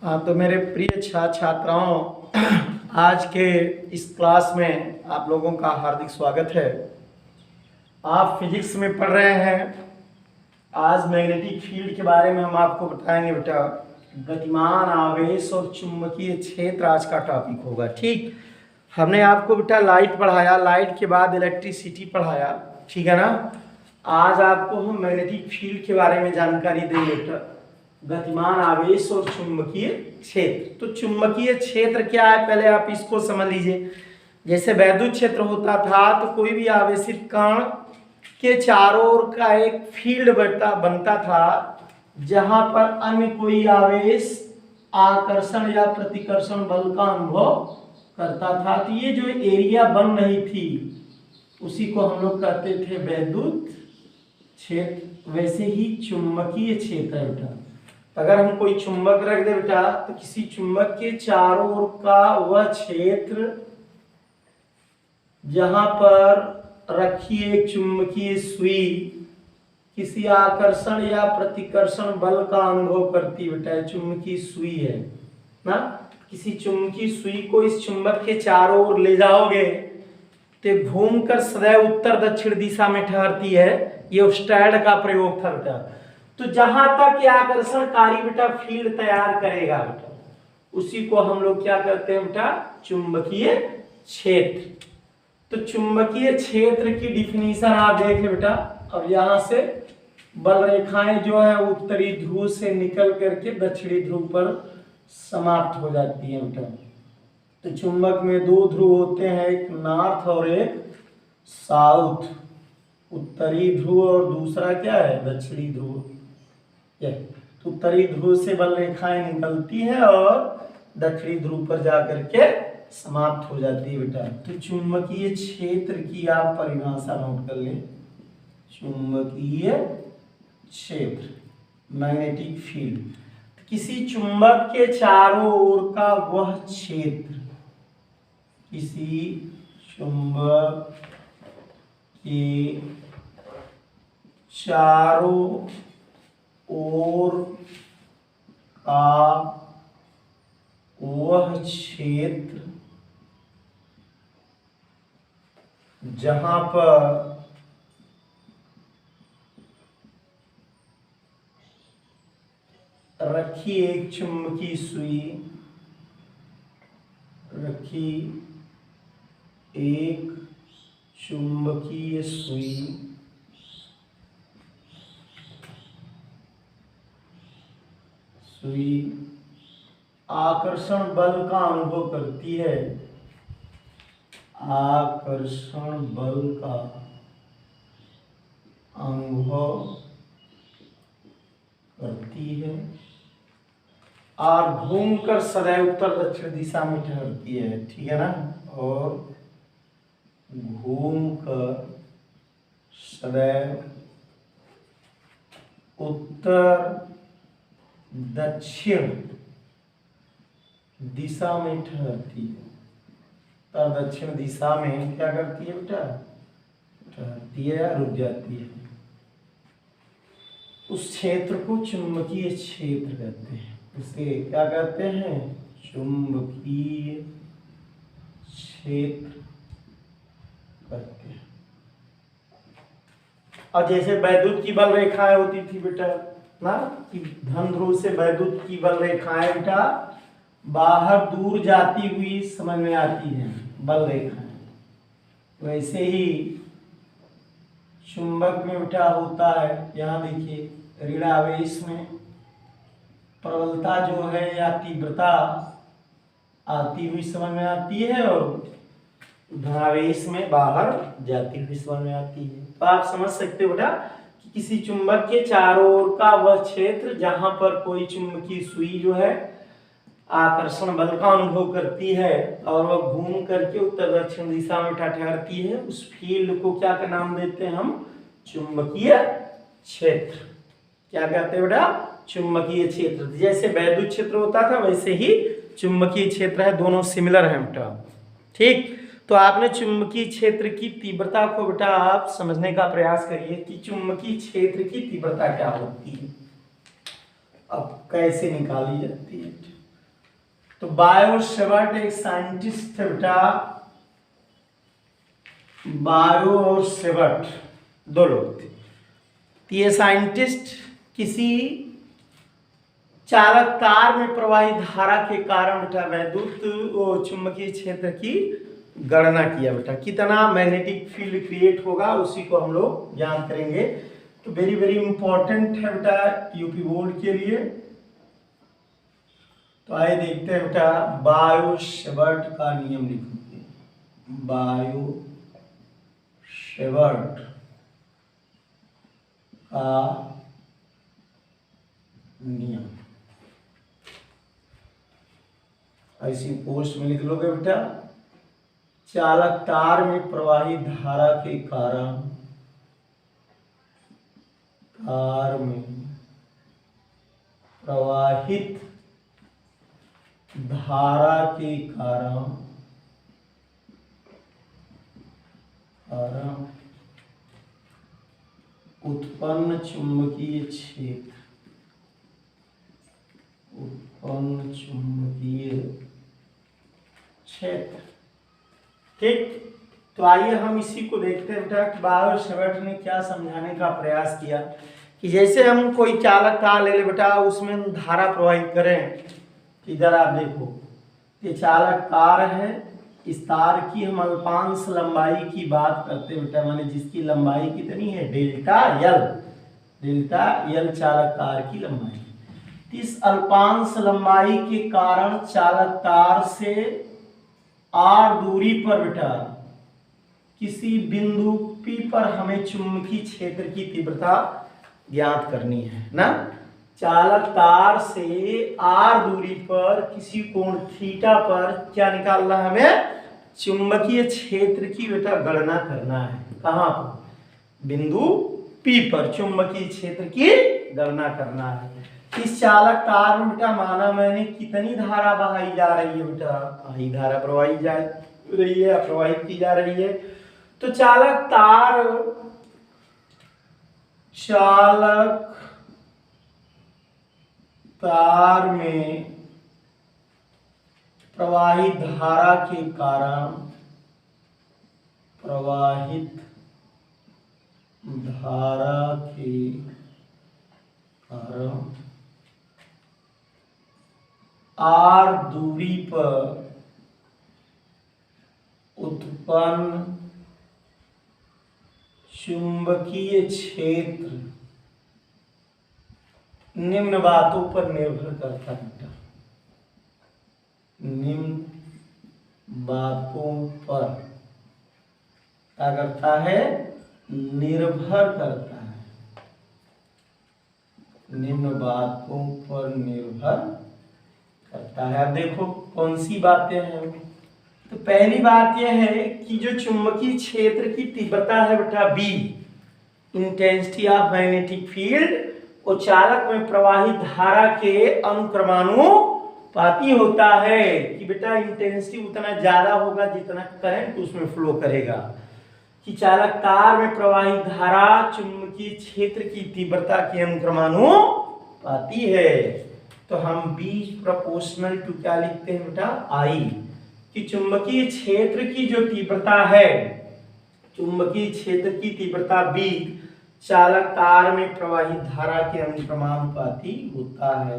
हाँ, तो मेरे प्रिय छात्राओं, आज के इस क्लास में आप लोगों का हार्दिक स्वागत है। आप फिजिक्स में पढ़ रहे हैं। आज मैग्नेटिक फील्ड के बारे में हम आपको बताएंगे बेटा। गतिमान आवेश और चुंबकीय क्षेत्र आज का टॉपिक होगा। ठीक, हमने आपको बेटा लाइट पढ़ाया, लाइट के बाद इलेक्ट्रिसिटी पढ़ाया, ठीक है ना। आज आपको हम मैग्नेटिक फील्ड के बारे में जानकारी देंगे बेटा। गतिमान आवेश और चुंबकीय क्षेत्र। तो चुंबकीय क्षेत्र क्या है, पहले आप इसको समझ लीजिए। जैसे वैद्युत क्षेत्र होता था तो कोई भी आवेशित कण के चारों ओर का एक फील्ड बनता था, जहां पर अन्य कोई आवेश आकर्षण या प्रतिकर्षण बल का अनुभव करता था। तो ये जो एरिया बन रही थी उसी को हम लोग कहते थे वैद्युत क्षेत्र। वैसे ही चुंबकीय क्षेत्र है बेटा। अगर हम कोई चुंबक रख दे बेटा, तो किसी चुंबक के चारों ओर का वह क्षेत्र जहां पर रखी एक चुंबकीय सुई किसी आकर्षण या प्रतिकर्षण बल का अनुभव करती बेटा, चुंबकीय सुई है ना। किसी चुंबकीय सुई को इस चुंबक के चारों ओर ले जाओगे तो घूमकर सदैव उत्तर दक्षिण दिशा में ठहरती है। ये स्टैड का प्रयोग था बेटा। तो जहां तक ये आकर्षणकारी बेटा फील्ड तैयार करेगा बेटा, उसी को हम लोग क्या कहते हैं बेटा, चुंबकीय क्षेत्र। तो चुंबकीय क्षेत्र की डिफिनीशन आप देख ले बेटा। अब यहां से बल रेखाएं जो है उत्तरी ध्रुव से निकल करके दक्षिणी ध्रुव पर समाप्त हो जाती है बेटा। तो चुंबक में दो ध्रुव होते हैं, एक नॉर्थ और एक साउथ। उत्तरी ध्रुव और दूसरा क्या है, दक्षिणी ध्रुव। तो उत्तरी ध्रुव से बल रेखाएं निकलती है और दक्षिणी ध्रुव पर जाकर के समाप्त हो जाती है बेटा। तो चुंबकीय क्षेत्र की आप परिभाषा नोट कर लें। चुंबकीय क्षेत्र, मैग्नेटिक फील्ड, किसी चुंबक के चारों ओर का वह क्षेत्र, किसी चुंबक के चारों ओर का वह क्षेत्र जहां पर रखी एक चुंबकीय सुई, रखी एक चुंबकीय सुई आकर्षण बल का अनुभव करती है, आकर्षण बल का अनुभव करती है और घूमकर सदैव उत्तर दक्षिण दिशा में ठहरती है, ठीक है ना। और घूमकर सदैव उत्तर दक्षिण दिशा में ठहरती है। उत्तर दक्षिण दिशा में क्या करती है बेटा, ठहरती है या रुक जाती है। उस क्षेत्र को चुंबकीय क्षेत्र कहते हैं। इसे क्या कहते हैं, चुंबकीय क्षेत्र कहते हैं। और जैसे वैद्युत की बल रेखाएं होती थी बेटा ना, कि धन ध्रुव से वैद्युत की बल रेखाएं बेटा बाहर दूर जाती हुई समझ में आती है बल रेखाएं, वैसे ही चुंबक में बेटा होता है। यहाँ देखिए ऋण आवेश में प्रबलता जो है या तीव्रता आती हुई समझ में आती है और धनावेश में बाहर जाती हुई समझ में आती है। तो आप समझ सकते हो बेटा कि किसी चुंबक के चारों ओर का वह क्षेत्र जहां पर कोई चुंबकीय सुई जो है आकर्षण बल का अनुभव करती है और वह घूम करके उत्तर दक्षिण दिशा में ठहरती है, उस फील्ड को क्या का नाम देते हैं हम, चुंबकीय क्षेत्र। क्या कहते हैं बेटा, चुंबकीय क्षेत्र। जैसे वैद्युत क्षेत्र होता था वैसे ही चुंबकीय क्षेत्र है, दोनों सिमिलर हैं बेटा। ठीक, तो आपने चुंबकीय क्षेत्र की तीव्रता को बेटा आप समझने का प्रयास करिए कि चुंबकीय क्षेत्र की तीव्रता क्या होती है, अब कैसे निकाली जाती है। तो बायो सेवर्ट एक साइंटिस्ट थे बेटा, बायो और सेवर्ट दो लोग थे। तो ये साइंटिस्ट किसी चालक तार में प्रवाहित धारा के कारण बेटा वैद्युत चुंबकीय क्षेत्र की गणना किया बेटा, कितना मैग्नेटिक फील्ड क्रिएट होगा उसी को हम लोग ज्ञान करेंगे। तो वेरी वेरी इंपॉर्टेंट है बेटा यूपी बोर्ड के लिए। तो आइए देखते हैं बेटा, बायो सेवर्ट का नियम लिखते हैं। बायो सेवर्ट का नियम ऐसी पोस्ट में लिख लोगे बेटा, चालक तार में प्रवाहित धारा के कारण, तार में प्रवाहित धारा के कारण उत्पन्न चुंबकीय क्षेत्र, उत्पन्न चुंबकीय क्षेत्र। ठीक, तो आइए हम इसी को देखते हैं बेटा कि बायो सेवर्ट ने क्या समझाने का प्रयास किया कि जैसे हम कोई चालक तार ले ले बेटा, उसमें धारा प्रवाहित करें। इधर आप देखो, ये चालक तार है, इस तार की हम अल्पांश लंबाई की बात करते हैं बेटा, माने जिसकी लंबाई कितनी है डेल्टा एल, डेल्टा एल चालक तार की लंबाई। इस अल्पांश लंबाई के कारण चालक तार से आर दूरी पर बेटा किसी बिंदु P पर हमें चुंबकीय क्षेत्र की तीव्रता ज्ञात करनी है ना। चालक तार से आर दूरी पर किसी कोण थीटा पर क्या निकालना है हमें, चुंबकीय क्षेत्र की बेटा गणना करना है। कहाँ पर, बिंदु P पर चुंबकीय क्षेत्र की गणना करना है। इस चालक तार में बेटा माना मैंने कितनी धारा बहाई जा रही है बेटा, आई धारा प्रवाहित जा रही है, प्रवाहित की जा रही है। तो चालक तार में प्रवाहित धारा के कारण, प्रवाहित धारा के कारण आर दूरी पर उत्पन्न चुंबकीय क्षेत्र निम्न बातों पर निर्भर करता है। निम्न बातों पर क्या करता है, निर्भर करता है, निम्न बातों पर निर्भर करता है। अब देखो कौन सी बातें हैं। तो पहली बात यह है कि जो चुंबकीय क्षेत्र की तीव्रता है बेटा B, intensity of magnetic field, वो चालक में प्रवाहित धारा के अनुक्रमानुपाती होता है कि बेटा इंटेंसिटी उतना ज्यादा होगा जितना करंट उसमें फ्लो करेगा। कि चालक तार में प्रवाहित धारा चुंबकीय क्षेत्र की तीव्रता के अनुक्रमानुपाती है। तो हम B प्रोपोर्शनल टू क्या लिखते हैं बेटा, I, कि चुंबकीय क्षेत्र की जो तीव्रता है, चुंबकीय क्षेत्र की तीव्रता B चालक तार में प्रवाहित धारा के अनुक्रमानुपाती होता है।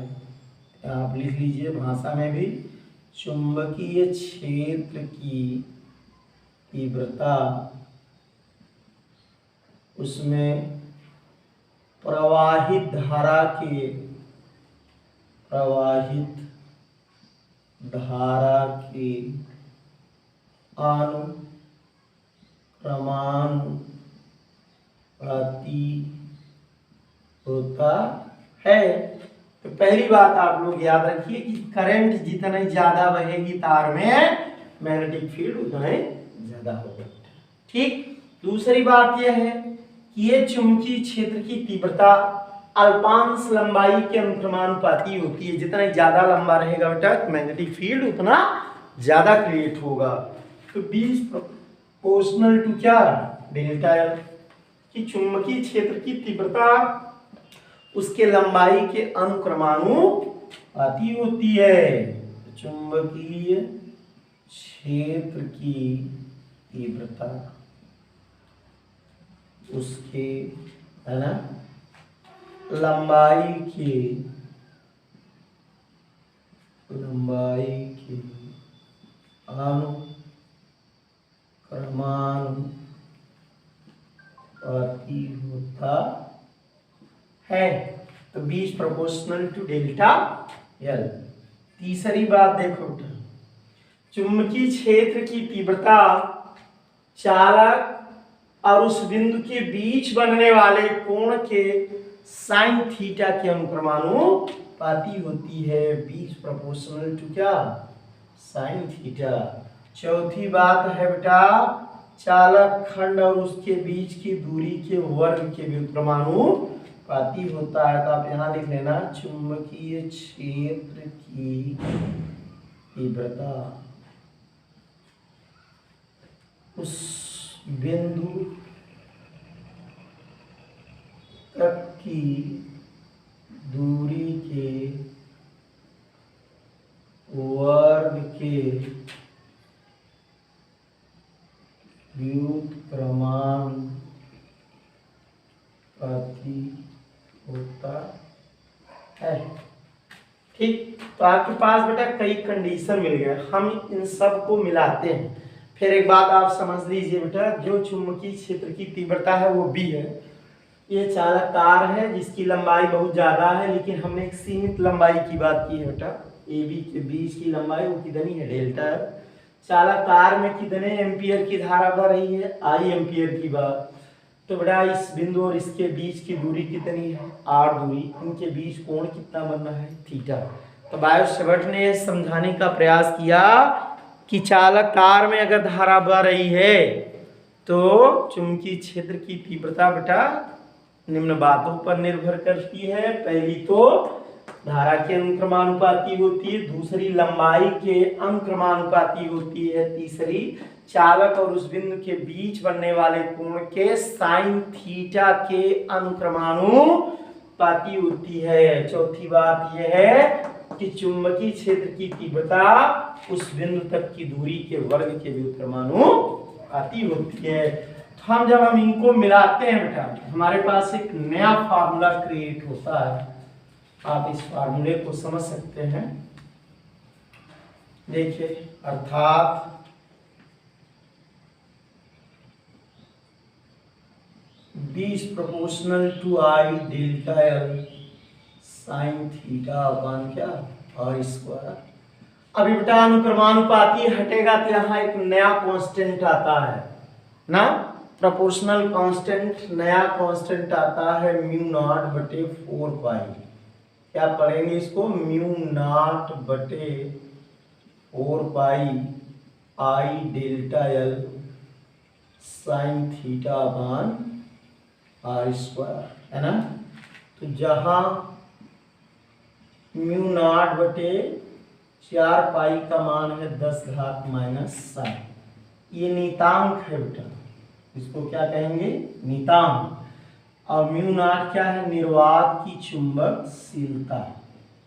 आप लिख लीजिए भाषा में भी, चुंबकीय क्षेत्र की तीव्रता उसमें प्रवाहित धारा के अनुक्रमानुपाती होता है। तो पहली बात आप लोग याद रखिए कि करंट जितना ज्यादा बहेगी तार में, मैग्नेटिक फील्ड उतना ही ज्यादा होगा। ठीक, दूसरी बात यह है कि ये चुंबकीय क्षेत्र की तीव्रता अल्पांश लंबाई के अनुक्रमानुपाती होती है। जितना ज्यादा लंबा रहेगा बेटा मैग्नेटिक फील्ड उतना ज्यादा क्रिएट होगा। तो B प्रोपोर्शनल टू क्या, डेल्टा एल, कि चुंबकीय क्षेत्र की तीव्रता उसके लंबाई के अनुक्रमानुपाती होती है। चुंबकीय क्षेत्र की तीव्रता उसके, है ना, लंबाई के अनुक्रमानुपाती होता है। तो B is proportional to delta L। तीसरी बात देखो बेटा, चुंबकीय क्षेत्र की तीव्रता चालक और उस बिंदु के बीच बनने वाले कोण के साइन थीटा के अनुक्रमानुपाती होती है। B इज प्रोपोर्शनल टू क्या, साइन थीटा। चौथी बात है बेटा, चालक खंड और उसके बीच की दूरी के वर्ग के व्युत्क्रमानुपाती होता है। तो आप यहाँ लिख लेना, चुंबकीय क्षेत्र की तीव्रता उस बिंदु तक की दूरी के वर्ग के व्युत्क्रमानुपाती होता है। ठीक, तो आपके पास बेटा कई कंडीशन मिल गए, हम इन सब को मिलाते हैं। फिर एक बात आप समझ लीजिए बेटा, जो चुंबकीय क्षेत्र की तीव्रता है वो B है। ये चालक तार है जिसकी लंबाई बहुत ज्यादा है, लेकिन हमने एक सीमित लंबाई की बात की है बेटा। AB के बीच की लंबाई वो कितनी है, डेल्टा है। चालक तार में कितने एम्पियर की धारा बह रही है, I एम्पियर की बात। तो बेटा इस बिंदु और इसके बीच की दूरी कितनी है, R दूरी। इनके बीच कोण कितना बनना है, थीटा। तो बायोट ने समझाने का प्रयास किया कि चालक तार में अगर धारा बह रही है तो चुंबकीय क्षेत्र की तीव्रता बेटा निम्न बातों पर निर्भर करती है। पहली तो धारा के अनुक्रमानुपाती होती है, दूसरी लंबाई के अनुक्रमानुपाती होती है, तीसरी चालक और उस बिंदु के बीच बनने वाले कोण के साइन थीटा के अनुक्रमानुपाती होती है। चौथी बात यह है कि चुंबकीय क्षेत्र की तीव्रता उस बिंदु तक की दूरी के वर्ग के व्युत्क्रमानुपाती होती है। तो जब हम इनको मिलाते हैं बेटा, हमारे पास एक नया फार्मूला क्रिएट होता है। आप इस फार्मूले को समझ सकते हैं। देखिए, अर्थात B is proportional to I delta L sine theta upon क्या, R स्क्वायर। अभी बेटा अनुक्रमानुपाती हटेगा तो यहाँ एक नया कांस्टेंट आता है ना, प्रोपोर्शनल कांस्टेंट, नया कांस्टेंट आता है म्यू नॉट बटे 4 पाई। क्या पढ़ेंगे इसको, म्यू नॉट बटे 4 पाई I delta L sine theta upon R square, है ना। तो जहां म्यू नॉट बटे 4 पाई का मान है 10⁻⁷, ये नियतांक है बेटा, इसको क्या कहेंगे, नियतांक। और म्यू नॉट क्या है, निर्वात की चुंबकशीलता,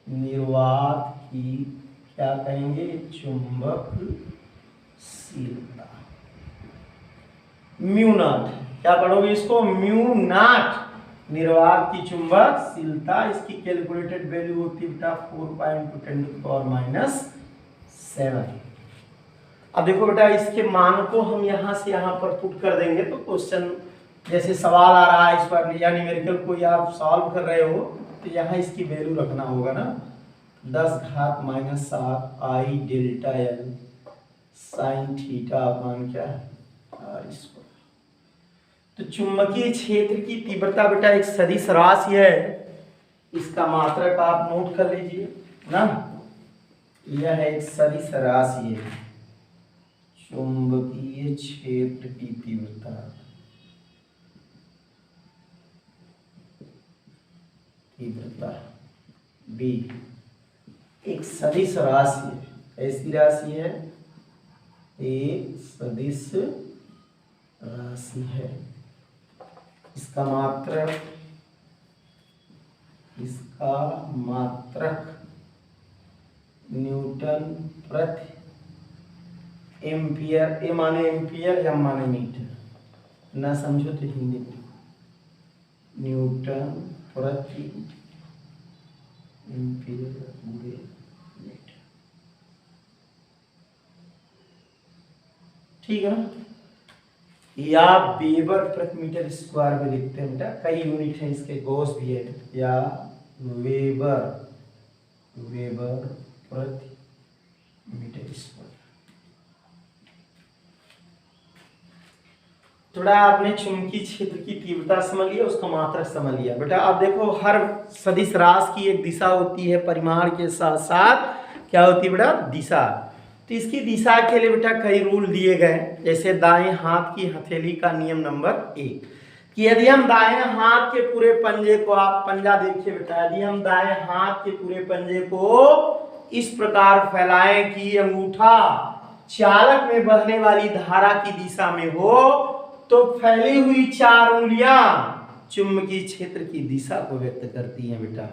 निर्वात की क्या कहेंगे, चुंबकशीलता। म्यू नॉट क्या पढ़ोगे इसको, म्यू नॉट निर्वात की चुंबकशीलता। इसकी कैलकुलेटेड वैल्यू होती है बेटा 4 पाई × 10⁻⁷। अब देखो बेटा, इसके मान को हम यहाँ से यहाँ पर पुट कर देंगे तो क्वेश्चन जैसे सवाल आ रहा है इस पर, या न्यूमेरिकल कोई आप सॉल्व कर रहे हो तो यहाँ इसकी वैल्यू रखना होगा ना, 10⁻⁷ I delta L sine theta upon क्या, R स्क्वायर। तो चुंबकीय क्षेत्र की तीव्रता बेटा एक सदिश राशि है, इसका मात्रक आप नोट कर लीजिए ना, यह एक सदिश राशि है। चुंबकीय क्षेत्र की तीव्रता B एक सदिश राशि है। ऐसी राशि है, एक सदिश राशि है। इसका मात्रक न्यूटन प्रति एम्पियर, ए माने एम्पियर, एम माने मीटर, ना समझो तो हिंदी में न्यूटन प्रति एम्पियर गुणे मीटर। ठीक है ना, या वेबर प्रति मीटर स्क्वायर भी लिखते हैं बेटा, कई यूनिट हैं इसके, गॉस भी है, या वेबर प्रति मीटर स्क्वायर। थोड़ा आपने चुंबकीय क्षेत्र की तीव्रता समझ लिया, उसका मात्रक समझ लिया बेटा। अब देखो हर सदिश राशि की एक दिशा होती है, परिमाण के साथ साथ क्या होती है बेटा, दिशा। तो इसकी दिशा के लिए बेटा कई रूल दिए गए, जैसे दाएं हाथ की हथेली का नियम नंबर 1 कि यदि हम दाएं हाथ के पूरे पंजे को, आप पंजा देखिए बेटा, यदि हम दाएं हाथ के पूरे पंजे को इस प्रकार फैलाएं कि अंगूठा चालक में बहने वाली धारा की दिशा में हो, तो फैली हुई 4 उंगलियां चुंबकीय क्षेत्र की दिशा को व्यक्त करती हैं बेटा।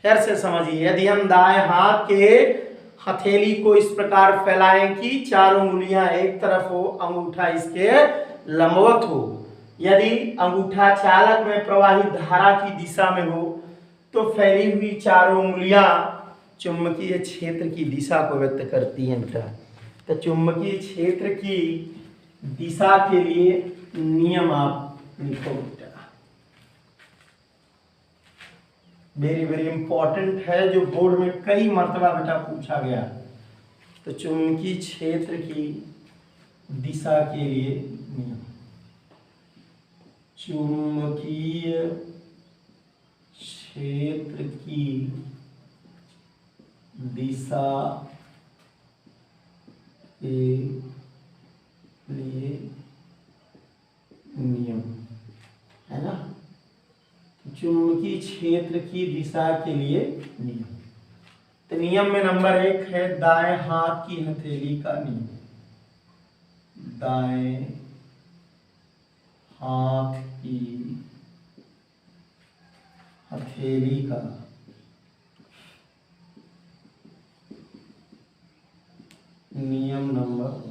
फिर से समझिए, यदि हम दाएं हाथ के हथेली को इस प्रकार फैलाएं कि 4 उंगलियां एक तरफ हो, अंगूठा इसके लंबवत हो, यदि अंगूठा चालक में प्रवाहित धारा की दिशा में हो, तो फैली हुई 4 उंगलियां चुंबकीय क्षेत्र की दिशा को व्यक्त करती हैं बेटा। तो चुंबकीय क्षेत्र की दिशा के लिए नियम आप लिखो बेटा, वेरी वेरी इंपॉर्टेंट है, जो बोर्ड में कई मर्तबा बेटा पूछा गया। तो चुंबकीय क्षेत्र की दिशा के लिए नियम, चुंबकीय क्षेत्र की दिशा के लिए नियम है ना, चुंबकीय क्षेत्र की दिशा के लिए नियम। तो नियम में नंबर 1 है दाएं हाथ की हथेली का नियम, दाएं हाथ की हथेली का नियम नंबर 1।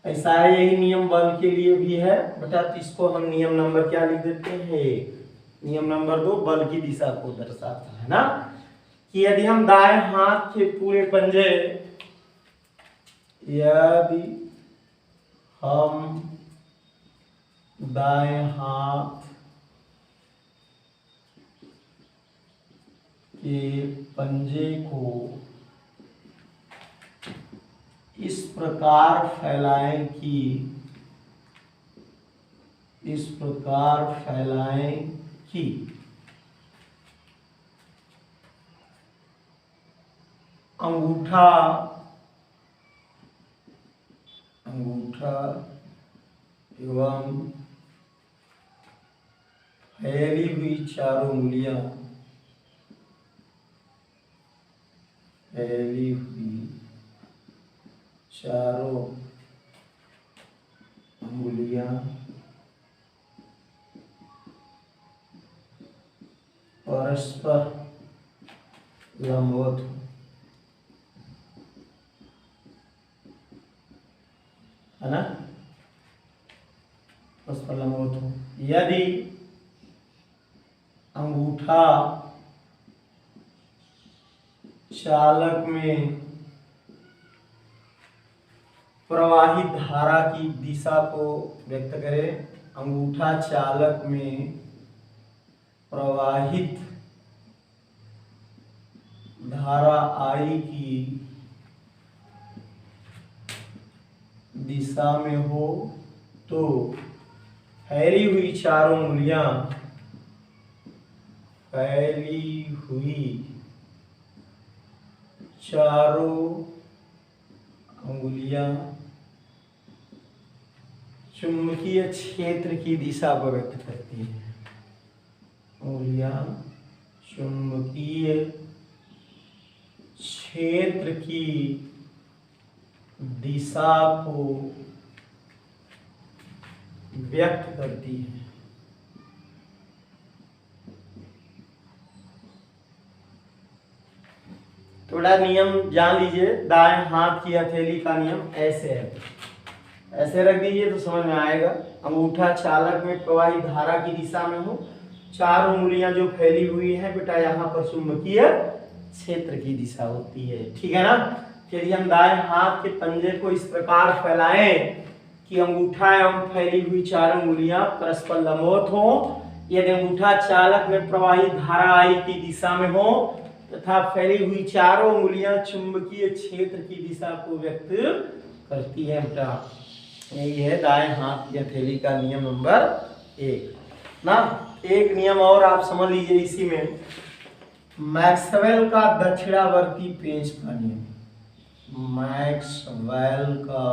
ऐसा है, यही नियम बल के लिए भी है बेटा, तो इसको हम नियम नंबर क्या लिख देते हैं, नियम नंबर 2 बल की दिशा को दर्शाता है ना, कि यदि हम दाएं हाथ के पूरे पंजे, यदि हम दाएं हाथ के पंजे को इस प्रकार फैलाएं कि, इस प्रकार फैलाएं कि अंगूठा एवं फैली हुई 4 उंगलियां, फैली हुई 4 उंगलियां परस्पर लंबवत हो, है ना, परस्पर लंबवत हो। यदि अंगूठा चालक में प्रवाहित धारा की दिशा को व्यक्त करे, अंगूठा चालक में प्रवाहित धारा आई की दिशा में हो, तो फैली हुई 4 उंगलियां, फैली हुई 4 उंगलियां चुंबकीय क्षेत्र की दिशा को व्यक्त करती है, उंगलियां चुंबकीय क्षेत्र की दिशा को व्यक्त करती है। तो बड़ा नियम जान लीजिए, दाएं हाथ की हथेली का नियम ऐसे है, ऐसे रख दीजिए तो समझ में आएगा। अंगूठा चालक में प्रवाही धारा की दिशा में हो, चार उंगलियां जो फैली हुई हैं बेटा यहाँ पर चुंबकीय क्षेत्र की दिशा होती है, ठीक है ना। यदि हम दाएं हाथ के पंजे को इस प्रकार फैलाएं कि अंगूठा एवं फैली हुई चार उंगलियां परस्पर लंबवत हो, यदि अंगूठा चालक में प्रवाही धारा आई की दिशा में हो तथा फैली हुई चारों उंगलियां चुंबकीय क्षेत्र की दिशा को व्यक्त करती है बेटा। यही है दाएं हाथ की हथेली का नियम नंबर 1 ना। एक नियम और आप समझ लीजिए इसी में, मैक्सवेल का दक्षिणावर्ती पेंच का नियम। मैक्सवेल का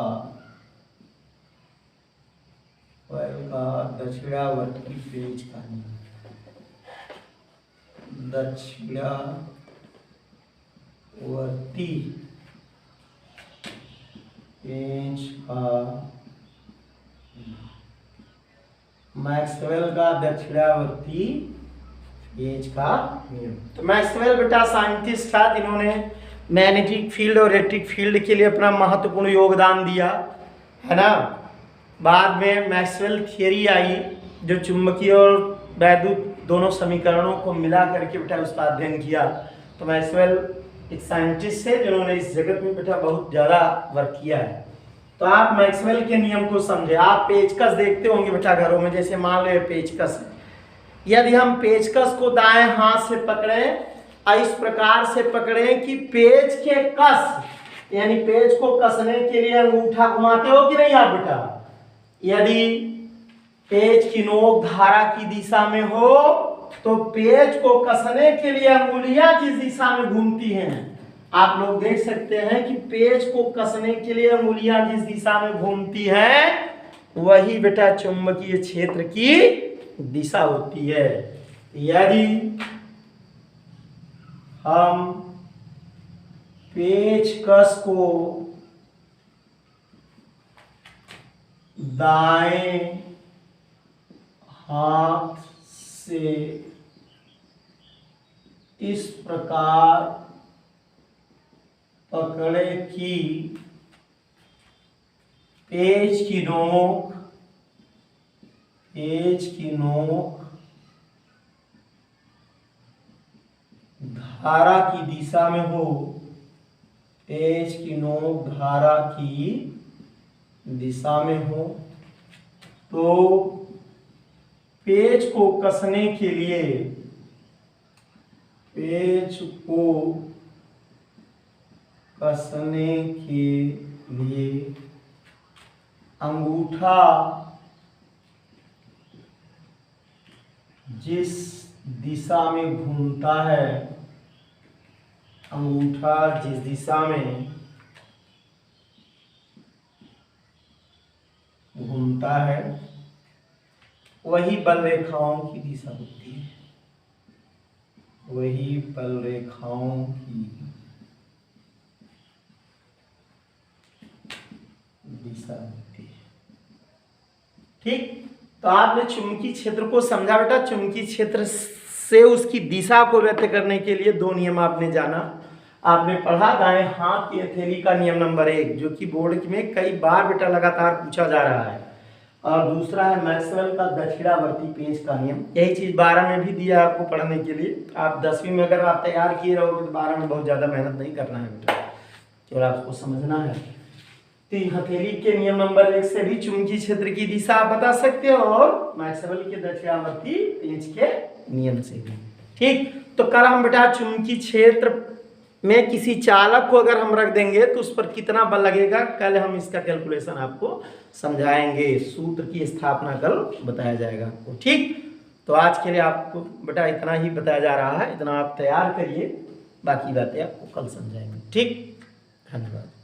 दक्षिणावर्ती पेंच का नियम, दक्षिणावर्ती पेंच का, मैक्सवेल का दक्षिणावर्ती पेंच का नियम। तो मैक्सवेल बेटा साइंटिस्ट था जिन्होंने मैग्नेटिक फील्ड और इलेक्ट्रिक फील्ड के लिए अपना महत्वपूर्ण योगदान दिया है ना। बाद में मैक्सवेल थियरी आई जो चुंबकीय और वैद्युत दोनों समीकरणों को मिला करके बेटा उसका अध्ययन किया। तो मैक्सवेल एक साइंटिस्ट है जिन्होंने इस जगत में बेटा बहुत ज़्यादा वर्क किया है। तो आप मैक्सवेल के नियम को समझे। आप पेचकस देखते होंगे बेटा घरों में, जैसे मान लो ये पेचकस है, यदि हम पेचकस को दाएं हाथ से पकड़ें, इस प्रकार से पकड़ें कि पेच के कस, यानी पेच को कसने के लिए अंगूठा घुमाते हो कि नहीं आप बेटा। यदि पेच की नोक धारा की दिशा में हो तो पेच को कसने के लिए अंगुलियां जिस दिशा में घूमती हैं, आप लोग देख सकते हैं कि पेच को कसने के लिए अंगुलियां जिस दिशा में घूमती हैं वही बेटा चुंबकीय क्षेत्र की दिशा होती है। यदि हम पेचकस को दाएं हाथ से इस प्रकार पकड़े कि पेच की नोक धारा की दिशा में हो, पेच की नोक धारा की दिशा में हो, तो पेच को कसने के लिए, पेच को कसने के लिए अंगूठा जिस दिशा में घूमता है, अंगूठा जिस दिशा में घूमता है वही बल रेखाओं की दिशा होती है, वही बल रेखाओं की दिशा होती है। ठीक, तो आपने चुंबकीय क्षेत्र को समझा बेटा। चुंबकीय क्षेत्र से उसकी दिशा को व्यक्त करने के लिए दो नियम आपने जाना, आपने पढ़ा दाएं हाथ की हथेली का नियम नंबर 1 जो कि बोर्ड में कई बार बेटा लगातार पूछा जा रहा है, और दूसरा है मैक्सवेल का दक्षिणावर्ती पेंच का नियम। यही चीज 12 में भी दिया आपको पढ़ने के लिए। आप 10वीं में अगर आप तैयार किए रहोगे तो 12 में बहुत ज्यादा मेहनत नहीं करना है बेटा, केवल आपको समझना है। तो हथेली के नियम नंबर 1 से भी चुंबकीय क्षेत्र की दिशा आप बता सकते हो, और मैक्सवेल के दक्षिणावर्ती पेंच के नियम से भी। ठीक, तो कल हम बेटा चुंबकीय क्षेत्र में किसी चालक को अगर हम रख देंगे तो उस पर कितना बल लगेगा, कल हम इसका कैलकुलेशन आपको समझाएंगे। सूत्र की स्थापना कल बताया जाएगा आपको। ठीक, तो आज के लिए आपको बेटा इतना ही बताया जा रहा है, इतना आप तैयार करिए, बाकी बातें आपको कल समझाएंगे। ठीक, धन्यवाद।